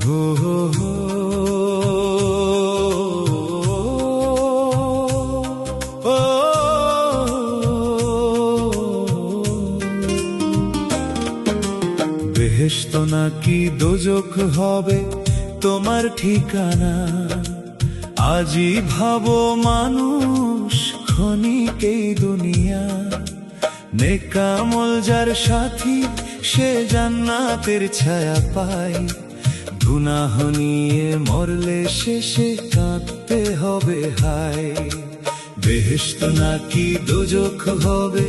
হো হো হো ও বেহেশত নাকি দোজখ হবে তোমার ঠিকানা, আজই ভাবো মানুষ ক্ষণিকেই দুনিয়া। নেকামল যার সাথী সে জান্নাতের ছায়া পায়, গুনাহ নিয়ে মরলে শেষে কাঁদতে হবে হায়। বেহেশত নাকি দোজখ হবে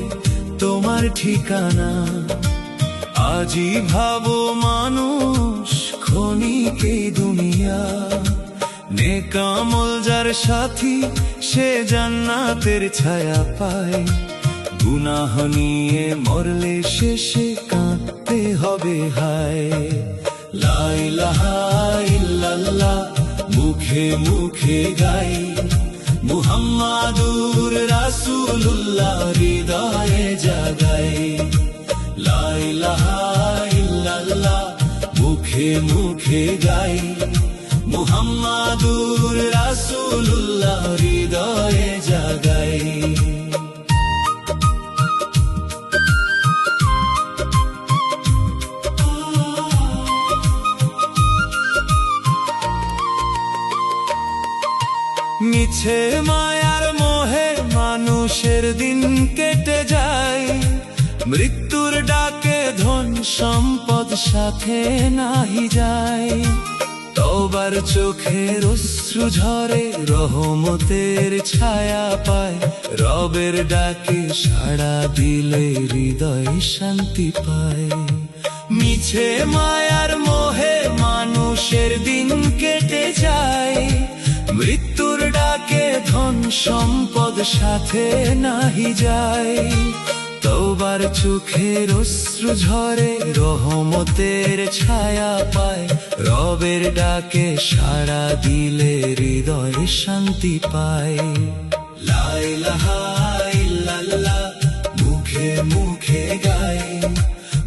তোমার ঠিকানা, আজই ভাবো মানুষ ক্ষণিকেই দুনিয়া। নেকামল যার সাথী সে জান্নাতের ছায়া পায়, গুনাহ নিয়ে মরলে শেষে কাঁদতে হবে হায়। লা ইলাহা ইল্লাল্লাহ মুখে মুখে গাই, মুহাম্মাদুর রাসূলুল্লাহ হৃদয়ে জাগাই। লা ইলাহা ইল্লাল্লাহ মুখে মুখে গাই, মুহাম্মাদুর রাসূলুল্লাহ হৃদয়ে জাগাই। মিছে মায়ার মোহে মানুষের দিন কেটে যায়, মৃত্যুর ডাকে ধন সম্পদ সাথে নাহি যায়। তওবার চোখের অশ্রু ঝরে রহমতের ছায়া পায়, রবের ডাকে সাড়া দিলে হৃদয় শান্তি পায়। মিছে মায়ার মোহে মানুষের দিন কেটে যায়, মৃত্যুর ডাকে ধন সম্পদ সাথে নাহি যায়। তওবার চোখের অশ্রু ঝরে রহমতের ছায়া পায়, রবের ডাকে সাড়া দিলে হৃদয় শান্তি পায়। লা ইলাহা ইল্লাল্লাহ মুখে মুখে গাই,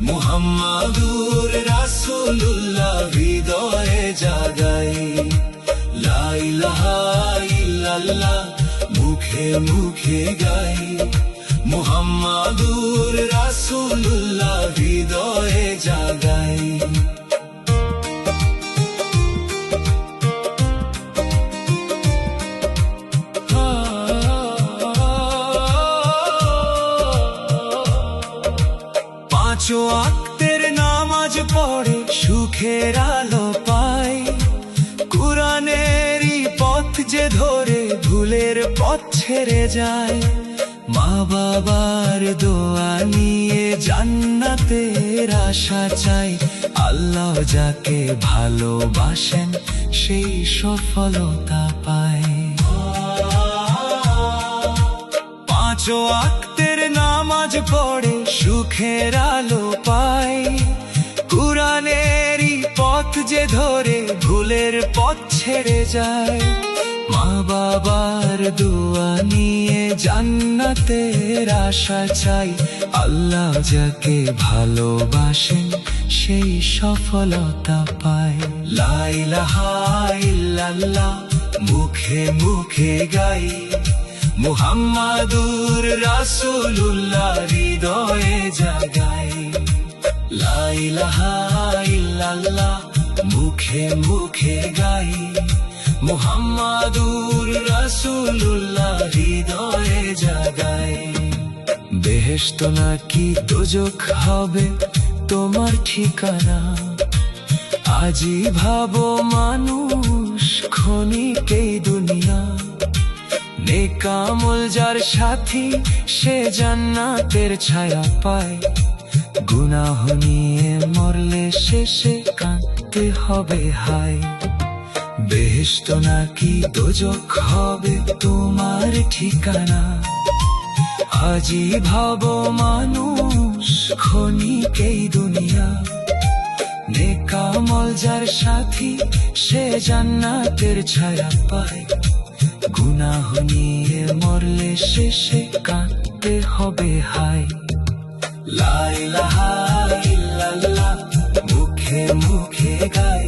মুহাম্মাদুর রাসূলুল্লাহ হৃদয়ে জাগাই। লা ইলাহা ইল্লাল্লাহ মুখে মুখে গাই, মুহাম্মাদুর রাসূলুল্লাহ হৃদয়ে জাগাই। পাঁচ ওয়াক্তের নামাজ পড়ে সুখের আলো পায়, কুরআনেরই পথ যে ধরে ভুলের পথ ছেড়ে যায়। মা বাবার দোয়া নিয়ে জান্নাতের আশা চাই, আল্লাহ যাকে ভালোবাসেন সেই সফলতা পায়। পাঁচ ওয়াক্তের নামাজ পড়ে সুখের আলো পায়, কুরআনেরই পথ যে ধরে ভুলের পথ ছেড়ে যায়। মা বাবার দোয়া নিয়ে জান্নাতের আশা চাই, আল্লাহ যাকে ভালোবাসেন সেই সফলতা পায়। লা ইলাহা ইল্লাল্লাহ মুখে মুখে গাই, মুহাম্মাদুর রাসূলুল্লাহ হৃদয়ে জাগাই। লা ইলাহা ইল্লাল্লাহ মুখে মুখে গাই, মুহাম্মাদুর রাসূলুল্লাহ হৃদয়ে জাগাই। বেহেশত নাকি দোজখ হবে তোমার ঠিকানা, আজই ভাবো মানুষ ক্ষণিকেই দুনিয়া। নেকামল যার সাথী সে জান্নাতের ছায়া পায়, গুনাহ নিয়ে মরলে শেষে কাঁদতে হবে হায়। বেহেশত নাকি দোজখ হবে তোমার ঠিকানা, আজই ভাবো মানুষ ক্ষণিকেই দুনিয়া। নেকামল যার সাথী সে জান্নাতের ছায়া পায়, গুনাহ নিয়ে মরলে শেষে কাঁদতে হবে হায়। লা ইলাহা ইল্লাল্লাহ মুখে মুখে গাই,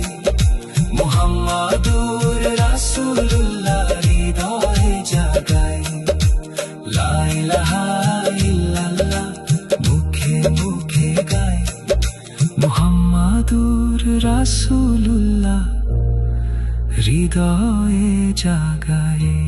মোহাম্মদুর রাসূলুল্লাহ হৃদয়ে জাগায়ে।